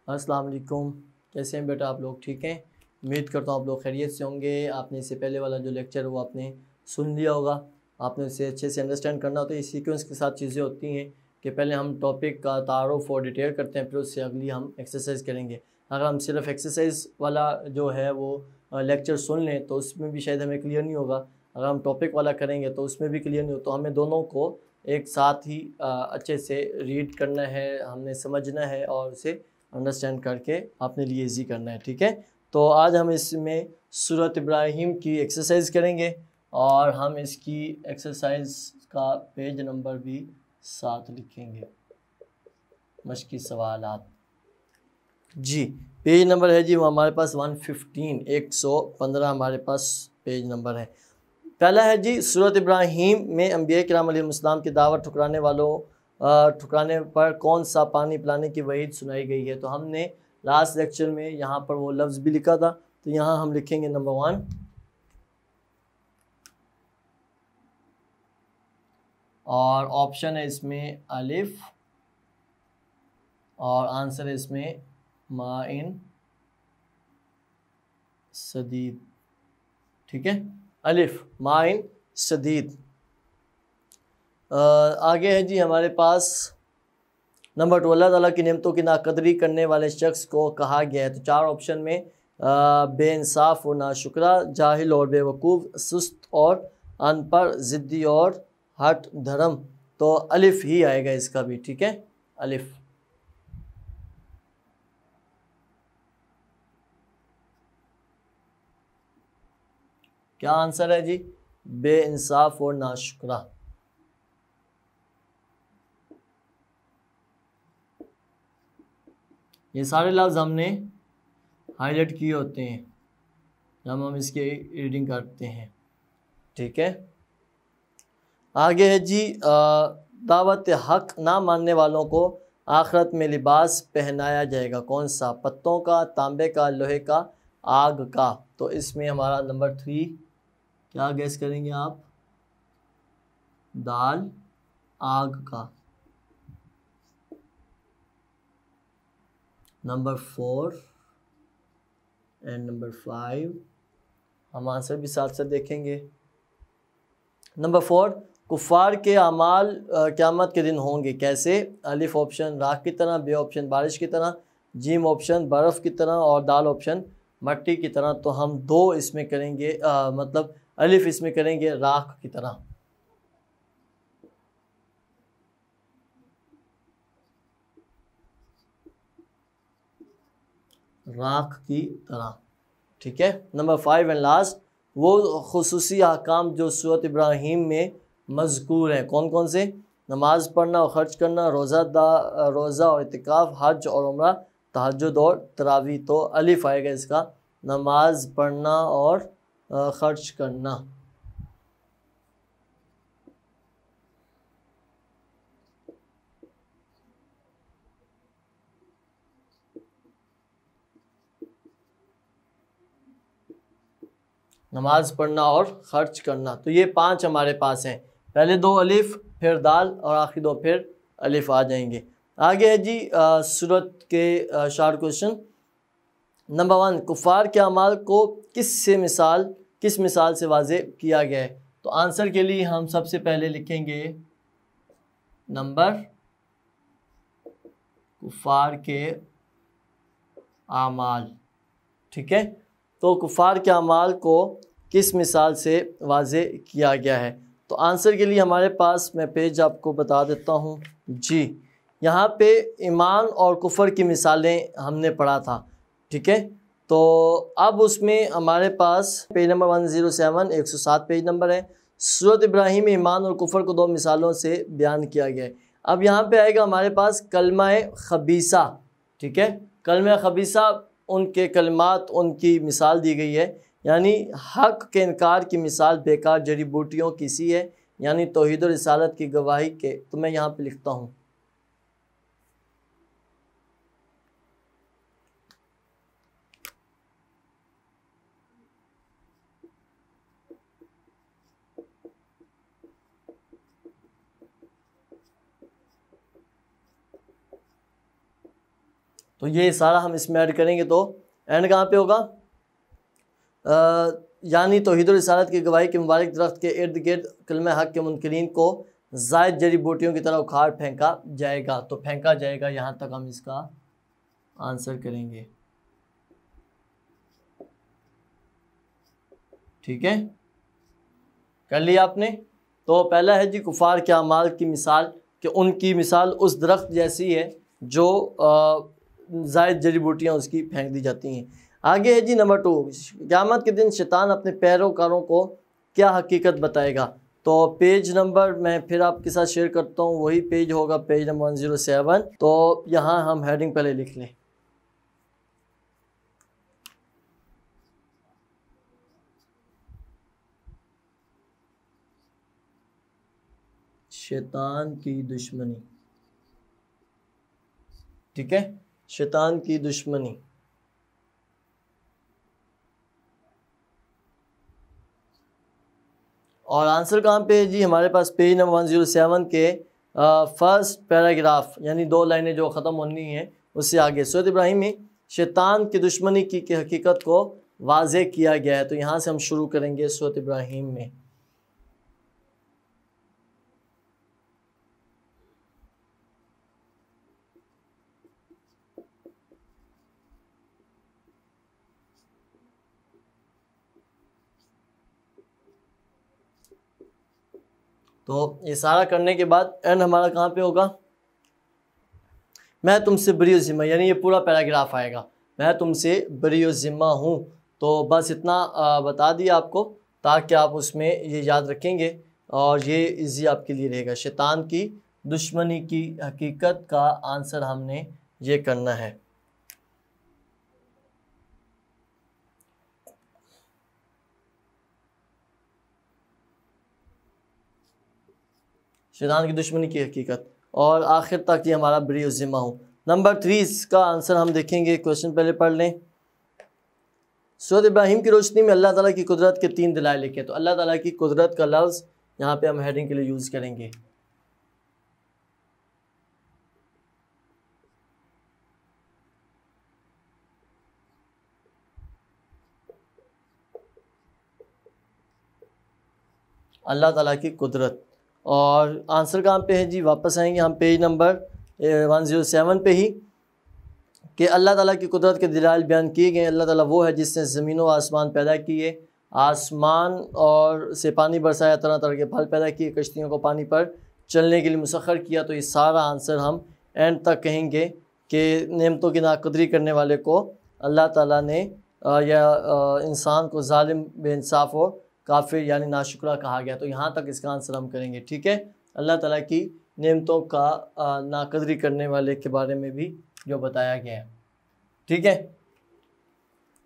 अस्सलाम वालेकुम, कैसे हैं बेटा आप लोग? ठीक हैं, उम्मीद करता हूँ आप लोग खैरियत से होंगे। आपने इससे पहले वाला जो लेक्चर है वो आपने सुन लिया होगा, आपने उसे अच्छे से अंडरस्टैंड करना होता है। इस सीक्वेंस के साथ चीज़ें होती हैं कि पहले हम टॉपिक का तारुफ और डिटेल करते हैं, फिर उससे अगली हम एक्सरसाइज करेंगे। अगर हम सिर्फ एक्सरसाइज वाला जो है वो लेक्चर सुन लें तो उसमें भी शायद हमें क्लियर नहीं होगा। अगर हम टॉपिक वाला करेंगे तो उसमें भी क्लियर नहीं हो, तो हमें दोनों को एक साथ ही अच्छे से रीड करना है, हमने समझना है और उसे अंडरस्टैंड करके अपने लिए इजी करना है। ठीक है, तो आज हम इसमें सूरत इब्राहिम की एक्सरसाइज करेंगे और हम इसकी एक्सरसाइज का पेज नंबर भी साथ लिखेंगे। मश्की सवालात जी, पेज नंबर है जी वो हमारे पास 115 115 हमारे पास पेज नंबर है। पहला है जी, सूरत इब्राहिम में अंबिया किराम अलैहिस्सलाम की दावत ठुकराने पर कौन सा पानी पिलाने की वहीद सुनाई गई है। तो हमने लास्ट लेक्चर में यहाँ पर वो लफ्ज़ भी लिखा था, तो यहाँ हम लिखेंगे नंबर 1 और ऑप्शन है इसमें अलिफ और आंसर है इसमें माइन सदीद। ठीक है, अलिफ माइन सदीद। आगे है जी हमारे पास नंबर 2, अल्लाह ताला की नेमतों की नाकदरी करने वाले शख्स को कहा गया है। तो 4 ऑप्शन में बेइंसाफ और नाशुक्रा, जाहिल और बेवकूफ़, सुस्त और अनपढ़, ज़िद्दी और हट धर्म। तो अलिफ ही आएगा इसका भी। ठीक है, अलिफ। क्या आंसर है जी? बेइंसाफ और नाशुक्रा। ये सारे लफ्ज़ हमने हाईलाइट किए होते हैं जब हम इसकी रीडिंग करते हैं। ठीक है, आगे है जी, दावत हक ना मानने वालों को आखिरत में लिबास पहनाया जाएगा। कौन सा? पत्तों का, तांबे का, लोहे का, आग का। तो इसमें हमारा नंबर 3 क्या गैस करेंगे आप? दाल, आग का। नंबर 4 एंड नंबर 5 हम आंसर भी साथ साथ देखेंगे। नंबर 4, कुफ़ार के अमाल क़यामत के दिन होंगे कैसे? अलिफ ऑप्शन राख की तरह, बे ऑप्शन बारिश की तरह, जीम ऑप्शन बर्फ़ की तरह और दाल ऑप्शन मट्टी की तरह। तो हम 2 इसमें करेंगे, मतलब अलिफ इसमें करेंगे राख की तरह। राख की तरह। ठीक है, नंबर 5 एंड लास्ट, वो खुसूसी अहकाम जो सूरत इब्राहिम में मज़कूर हैं कौन कौन से? नमाज़ पढ़ना और ख़र्च करना, रोज़ा और इतिकाफ़, हज और उम्रा, तहज्जुद और तरावी। तो अलिफ आएगा इसका, नमाज़ पढ़ना और ख़र्च करना। नमाज़ पढ़ना और ख़र्च करना। तो ये 5 हमारे पास हैं, पहले 2 अलिफ, फिर दाल और आखिरी 2 फिर अलिफ आ जाएंगे। आगे है जी सूरत के शार्ट क्वेश्चन। नंबर 1, कुफ़ार के अमाल को किस मिसाल से वाज़े किया गया है। तो आंसर के लिए हम सबसे पहले लिखेंगे नंबर कुफ़ार के आमाल। ठीक है, तो कुफ़ार के अमाल को किस मिसाल से वाज़े किया गया है। तो आंसर के लिए हमारे पास, मैं पेज आपको बता देता हूँ जी, यहाँ पे ईमान और कुफ़र की मिसालें हमने पढ़ा था। ठीक है, तो अब उसमें हमारे पास पेज नंबर 107 107 पेज नंबर है। सूरत इब्राहिम में ईमान और कुफ़र को 2 मिसालों से बयान किया गया है। अब यहाँ पे आएगा हमारे पास कलमा खबीसा। ठीक है, कलमा खबीसा उनके कलमात, उनकी मिसाल दी गई है, यानी हक़ के इनकार की मिसाल बेकार जड़ी बूटियों की सी है, यानी तौहीद और रिसालत की गवाही के। तो मैं यहाँ पे लिखता हूँ तो ये सारा हम इसमें ऐड करेंगे तो एंड कहाँ पे होगा, यानी तौहीद और रिसालत की गवाही के मुबारक दरख्त के इर्द गिर्द कलमा हक के मुनकरीन को जायद जड़ी बूटियों की तरह उखाड़ फेंका जाएगा। तो फेंका जाएगा, यहाँ तक हम इसका आंसर करेंगे। ठीक है, कर लिया आपने। तो पहला है जी कुफार के अमाल की मिसाल, कि उनकी मिसाल उस दरख्त जैसी है जो जायद जड़ी बूटियाँ उसकी फेंक दी जाती हैं। आगे है जी नंबर 2, क़यामत के दिन शैतान अपने पैरोकारों को क्या हकीकत बताएगा। तो पेज नंबर मैं फिर आपके साथ शेयर करता हूँ, वही पेज होगा पेज नंबर 107। तो यहाँ हम हेडिंग पहले लिख लें, शैतान की दुश्मनी। ठीक है, शैतान की दुश्मनी। और आंसर कहाँ पे है जी, हमारे पास पेज नंबर 107 के फर्स्ट पैराग्राफ, यानी 2 लाइनें जो ख़त्म होनी हैं उससे आगे सूरत इब्राहिम में शैतान की दुश्मनी की हकीकत को वाज़े किया गया है। तो यहाँ से हम शुरू करेंगे सूरत इब्राहिम में। तो ये सारा करने के बाद एंड हमारा कहाँ पे होगा, मैं तुमसे बरी ज़िम्मा, यानी ये पूरा पैराग्राफ आएगा, मैं तुमसे बरी ज़िम्मा हूँ। तो बस इतना बता दिया आपको, ताकि आप उसमें ये याद रखेंगे और ये इजी आपके लिए रहेगा। शैतान की दुश्मनी की हकीकत का आंसर हमने ये करना है। शैतान की दुश्मनी की हकीकत, और आखिर तक ये हमारा बरी ज़िम्मा हूँ। नंबर 3 इसका आंसर हम देखेंगे, क्वेश्चन पहले पढ़ लें। सूरत इब्राहिम की रोशनी में अल्लाह ताला की कुदरत के 3 दलाइल लिखे। तो अल्लाह ताला की कुदरत का लफ्ज़ यहाँ पे हम हेडिंग के लिए यूज़ करेंगे। अल्लाह ताला की कुदरत, और आंसर कहाँ पे है जी, वापस आएंगे हम पेज नंबर 107 पे ही, कि अल्लाह ताला की कुदरत के दलाइल बयान किए गए। अल्लाह ताला वो है जिसने ज़मीन व आसमान पैदा किए, आसमान और से पानी बरसाया, तरह तरह के फल पैदा किए, कश्तियों को पानी पर चलने के लिए मुसख्खर किया। तो ये सारा आंसर हम एंड तक कहेंगे कि नेमतों की नाकदरी करने वाले को अल्लाह ताला ने या इंसान को जालिम, बेइंसाफ़ और काफिर यानी नाशुक्रा कहा गया। तो यहाँ तक इसका आंसर हम करेंगे। ठीक है, अल्लाह ताला की नेमतों का नाकदरी करने वाले के बारे में भी जो बताया गया है। ठीक है,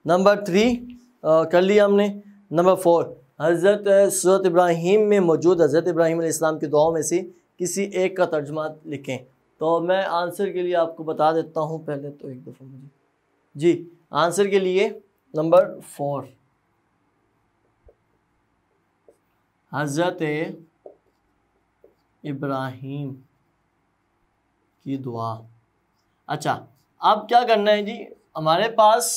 नंबर 3 कर लिया हमने। नंबर 4, हज़रत सूरत इब्राहिम में मौजूद हज़रत इब्राहिम अलैहिस्सलाम की दुआओं में से किसी एक का तर्जुमा लिखें। तो मैं आंसर के लिए आपको बता देता हूँ, पहले तो एक दफ़ा मुझे जी आंसर के लिए नंबर 4 हज़रत इब्राहीम की दुआ। अच्छा, अब क्या करना है जी, हमारे पास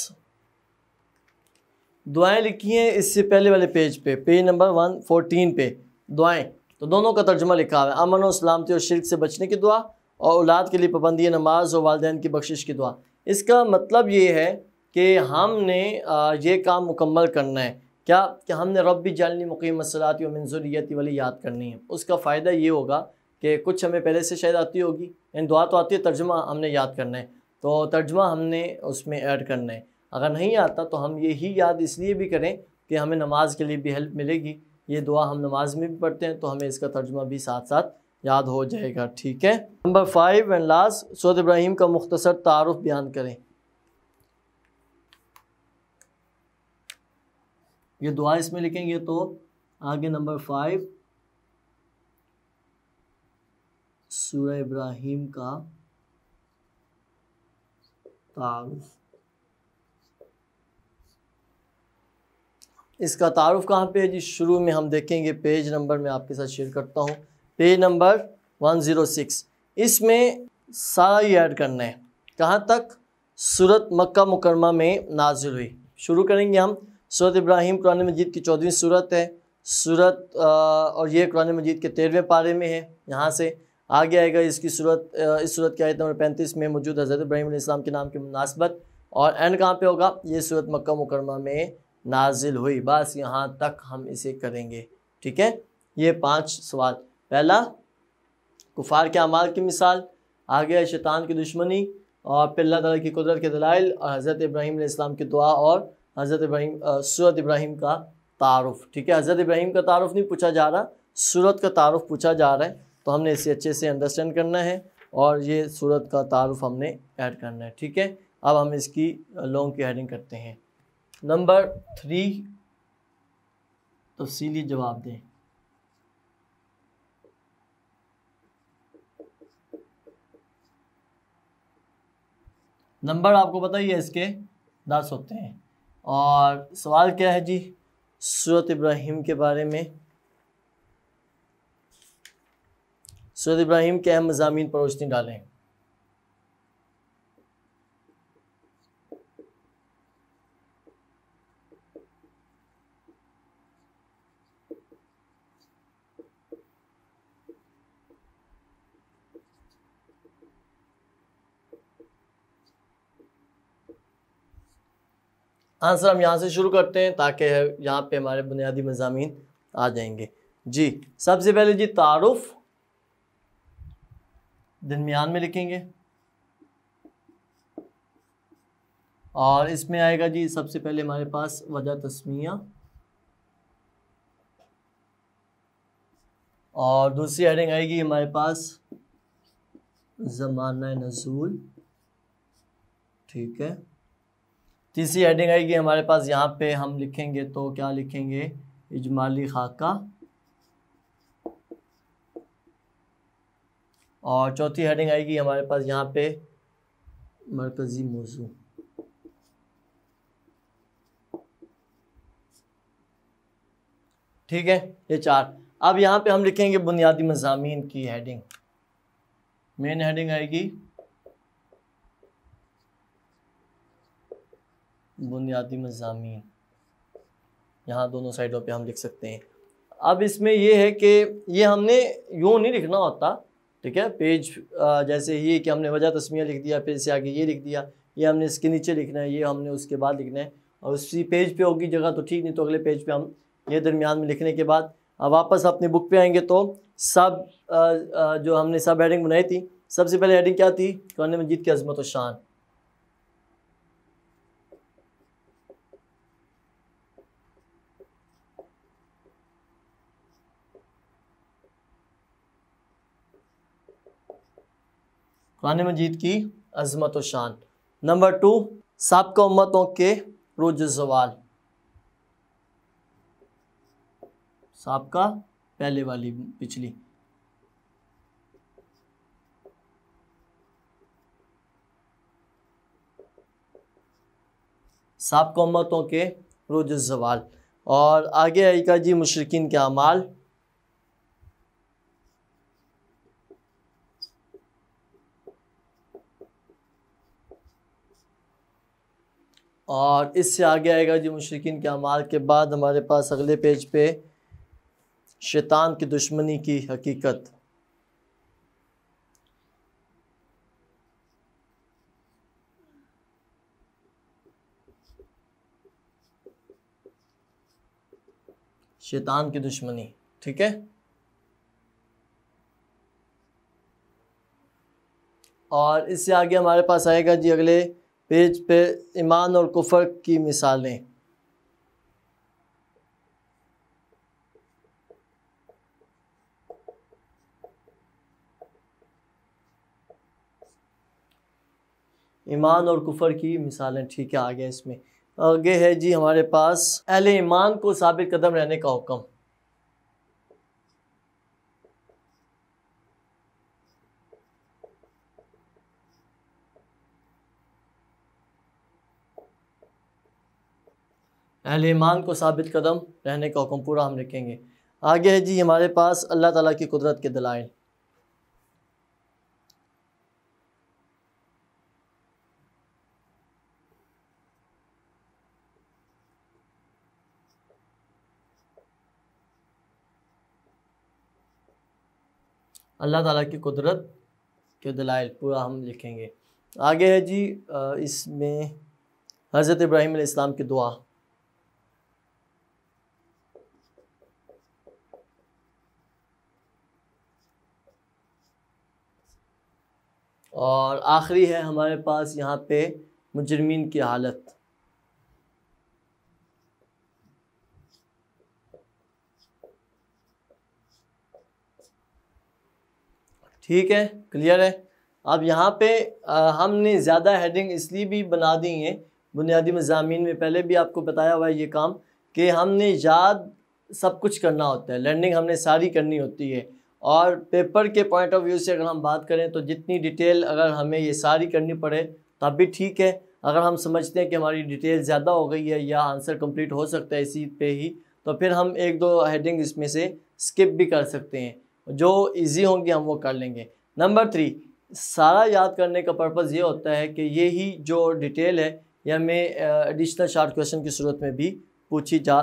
दुआएं लिखी हैं इससे पहले वाले पेज पे, पेज नंबर 114 पे दुआएं। तो दोनों का तर्जुमा लिखा हुआ है, अमन और सलामती और शिर्क से बचने की दुआ, और औलाद के लिए पाबंदी नमाज और वालिदैन की बख्शिश की दुआ। इसका मतलब ये है कि हमने ये काम मुकम्मल करना है। क्या कि हमने रब्बी जालनी मुक़ीमस्सलाति व मिन ज़ुर्रिय्यती वाली याद करनी है। उसका फ़ायदा ये होगा कि कुछ हमें पहले से शायद आती होगी, इन दुआ तो आती है, तर्जुमा हमने याद करना है। तो तर्जुमा हमने उसमें ऐड करना है। अगर नहीं आता तो हम यही याद इसलिए भी करें कि हमें नमाज के लिए भी हेल्प मिलेगी। ये दुआ हम नमाज में भी पढ़ते हैं, तो हमें इसका तर्जुमा भी साथ साथ याद हो जाएगा। ठीक है, नंबर 5 एंड लास्ट, सूरत इब्राहीम का मुख्तसर तारुफ बयान करें। ये दुआ इसमें लिखेंगे तो आगे नंबर 5 सूरह इब्राहीम का तारुफ। इसका तारुफ कहाँ पे है जी, शुरू में हम देखेंगे, पेज नंबर मैं आपके साथ शेयर करता हूँ, पेज नंबर 106। इसमें सारा ही ऐड करना है। कहाँ तक सूरत मक्का मुकरमा में नाजिल हुई। शुरू करेंगे हम। सूरत इब्राहिम कुरान मजीद की 14वीं सूरत है। सूरत और ये कुरान मजीद के 13वें पारे में है। यहाँ से आगे आएगा इसकी सूरत, इस सूरत की आयत नंबर 35 में मौजूद हज़रत इब्राहिम अलैहिस्सलाम के नाम की मुनासबत। और एंड कहाँ पे होगा? ये सूरत मक्का मुकरमा में नाजिल हुई। बस यहाँ तक हम इसे करेंगे, ठीक है। ये 5 सवाल। पहला, कुफार के अमाल की मिसाल, आगे है शैतान की दुश्मनी, और फिर अल्लाह ताला की कुदरत के दलाइल, और हज़रत इब्राहिम अलैहिस्सलाम की दुआ, और हज़रत इब्राहिम सूरत इब्राहिम का तारुफ, ठीक है। हज़रत इब्राहिम का तारुफ नहीं पूछा जा रहा, सूरत का तारुफ पूछा जा रहा है, तो हमने इसे अच्छे से अंडरस्टैंड करना है और ये सूरत का तारुफ हमने ऐड करना है, ठीक है। अब हम इसकी लॉन्ग की हेडिंग करते हैं। नंबर 3, तफसीली जवाब दें। नंबर आपको पता ही है इसके 10 होते हैं। और सवाल क्या है जी? सूरत इब्राहिम के बारे में। सूरत इब्राहिम के अहम मज़ामीन पर रोशनी डालें। आंसर हम यहाँ से शुरू करते हैं ताकि यहाँ पे हमारे बुनियादी मज़ामीन आ जाएंगे जी। सबसे पहले जी तारुफ दरमियान में लिखेंगे, और इसमें आएगा जी सबसे पहले हमारे पास वजह तस्मिया, और दूसरी हेडिंग आएगी हमारे पास ज़माना नज़ूल, ठीक है। तीसरी हेडिंग आएगी हमारे पास, यहाँ पे हम लिखेंगे तो क्या लिखेंगे? इजमाली खाका। और चौथी हेडिंग आएगी हमारे पास यहाँ पे मरकज़ी मौजू। ठीक है, ये 4। अब यहाँ पे हम लिखेंगे बुनियादी मज़ामीन की हेडिंग। मेन हेडिंग आएगी बुनियादी मज़ामीन। यहाँ दोनों साइडों पे हम लिख सकते हैं। अब इसमें ये है कि ये हमने यूँ नहीं लिखना होता, ठीक है। पेज जैसे ये कि हमने वजह तस्मिया लिख दिया, फिर से आगे ये लिख दिया, ये हमने इसके नीचे लिखना है, ये हमने उसके बाद लिखना है, और उसी पेज पे होगी जगह तो ठीक, नहीं तो अगले पेज पे हम ये दरमियान में लिखने के बाद अब वापस अपनी बुक पे आएंगे तो सब जो हमने सब हेडिंग बनाई थी, सबसे पहले हेडिंग क्या थी? कुरान मजीद की अज़मत व शान। कुरान मजीद की अज़मत व शान। नंबर 2, साबिक़ा उम्मतों के रोज ज़वाल। साबिक़ा पहले वाली, पिछली। साबिक़ा उम्मतों के रोज ज़वाल। और आगे आएगा जी मुशरिकीन के अमाल। और इससे आगे आएगा जी मुशरिकीन के अमाल के बाद हमारे पास अगले पेज पे शैतान की दुश्मनी की हकीकत। शैतान की दुश्मनी, ठीक है। और इससे आगे हमारे पास आएगा जी अगले पेज पे ईमान और कुफर की मिसालें। ईमान और कुफर की मिसालें, ठीक है। आगे इसमें आगे है जी हमारे पास अहले ईमान को साबित कदम रहने का हुक्म। अहले ईमान को साबित कदम रहने का हुक्म पूरा हम लिखेंगे। आगे है जी हमारे पास अल्लाह ताला की कुदरत के दलाइल। अल्लाह ताला की कुदरत के दलाइल पूरा हम लिखेंगे। आगे है जी इसमें हज़रत इब्राहीम अलैहिस्सलाम की दुआ। और आखिरी है हमारे पास यहाँ पे मुजरिमीन की हालत। ठीक है, क्लियर है। अब यहाँ पे हमने ज़्यादा हेडिंग इसलिए भी बना दी हैं, बुनियादी मज़ामीन में पहले भी आपको बताया हुआ है ये काम, कि हमने याद सब कुछ करना होता है, लर्निंग हमने सारी करनी होती है। और पेपर के पॉइंट ऑफ व्यू से अगर हम बात करें तो जितनी डिटेल अगर हमें ये सारी करनी पड़े तब भी ठीक है। अगर हम समझते हैं कि हमारी डिटेल ज़्यादा हो गई है या आंसर कंप्लीट हो सकता है इसी पे ही, तो फिर हम एक दो हेडिंग इसमें से स्किप भी कर सकते हैं, जो इजी होंगी हम वो कर लेंगे। नंबर 3, सारा याद करने का पर्पज़ ये होता है कि ये ही जो डिटेल है ये हमें एडिशनल शॉर्ट क्वेश्चन की सूरत में भी पूछी जा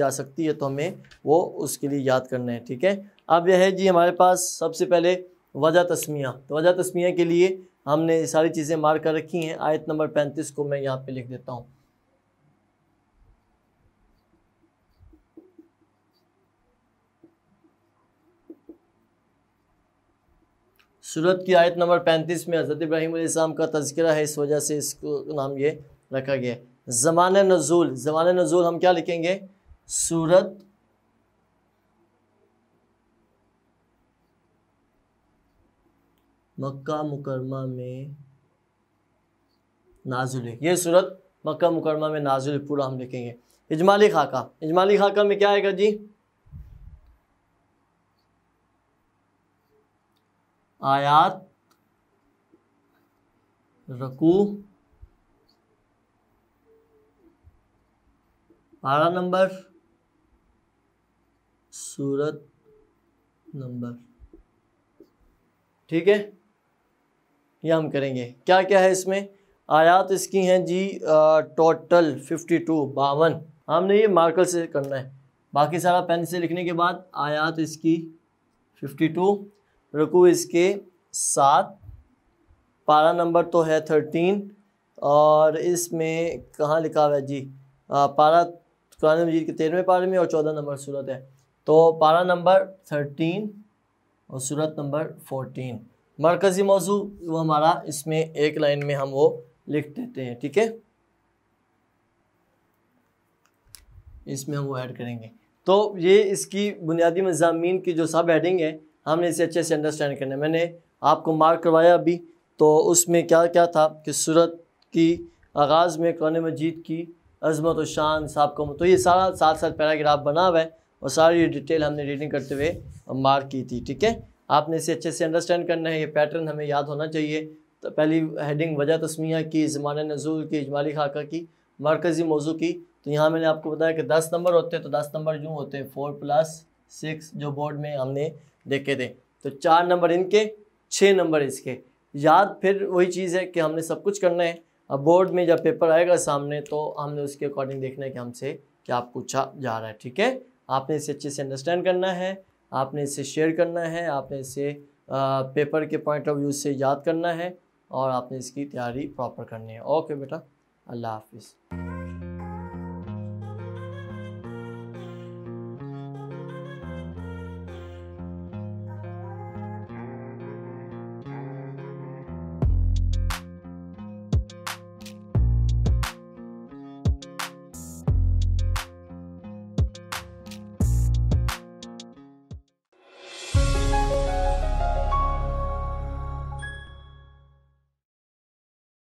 सकती है, तो हमें वो उसके लिए याद करना है। ठीक है, अब यह है जी हमारे पास सबसे पहले वजह तस्मिया। तो वजह तस्मिया के लिए हमने सारी चीज़ें मार्क कर रखी हैं। आयत नंबर 35 को मैं यहाँ पे लिख देता हूँ। सूरत की आयत नंबर 35 में हज़रत इब्राहीम अलैहिस्सलाम का तज़किरा है, इस वजह से इसको नाम ये रखा गया। ज़माने नज़ूल हम क्या लिखेंगे? सूरत मक्का मुकरमा में नाज़िल है। ये सूरत मक्का मुकरमा में नाज़िल पूरा हम लिखेंगे। इजमाली खाका में क्या आएगा जी? आयात, रकू, पारा नंबर, सूरत नंबर। ठीक है, ये हम करेंगे। क्या क्या है इसमें? आयात इसकी हैं जी टोटल 52 हमने ये मार्कर से करना है, बाकी सारा पेन से लिखने के बाद आयात इसकी 52, रुकू इसके 7, पारा नंबर तो है 13, और इसमें कहाँ लिखा हुआ है जी? पारा कुरान मजीद के 13वें पारे में और 14 नंबर सूरत है, तो पारा नंबर 13 और सूरत नंबर 14। मरकज़ी मौजू वो हमारा इसमें एक लाइन में हम वो लिख देते हैं। ठीक है, इसमें हम वो ऐड करेंगे। तो ये इसकी बुनियादी मज़ामीन की जो सब हेडिंग है हमने इसे अच्छे से अंडरस्टैंड करना है। मैंने आपको मार्क करवाया अभी, तो उसमें क्या क्या था कि सूरत की आगाज़ में कुरान मजीद की अज़मत और शान साहब का, तो ये सारा साथ साथ पैराग्राफ बना हुआ है और सारी डिटेल हमने रीडिंग करते हुए मार्क की थी। ठीक है, आपने इसे अच्छे से अंडरस्टैंड करना है, ये पैटर्न हमें याद होना चाहिए। तो पहली हेडिंग वजह तस्मिया की, ज़माने नज़ूल की, इजमाली खाका की, मरकज़ी मौजू की। तो यहाँ मैंने आपको बताया कि 10 नंबर होते हैं, तो 10 नंबर यूँ होते हैं 4 + 6 जो बोर्ड में हमने देखे थे। तो 4 नंबर इनके, 6 नंबर इसके। याद फिर वही चीज़ है कि हमने सब कुछ करना है। अब बोर्ड में जब पेपर आएगा सामने तो हमने उसके अकॉर्डिंग देखना है कि हमसे क्या पूछा जा रहा है। ठीक है, आपने इसे अच्छे से अंडरस्टैंड करना है, आपने इसे शेयर करना है, आपने इसे पेपर के पॉइंट ऑफ व्यू से याद करना है और आपने इसकी तैयारी प्रॉपर करनी है। ओके बेटा, अल्लाह हाफिज़।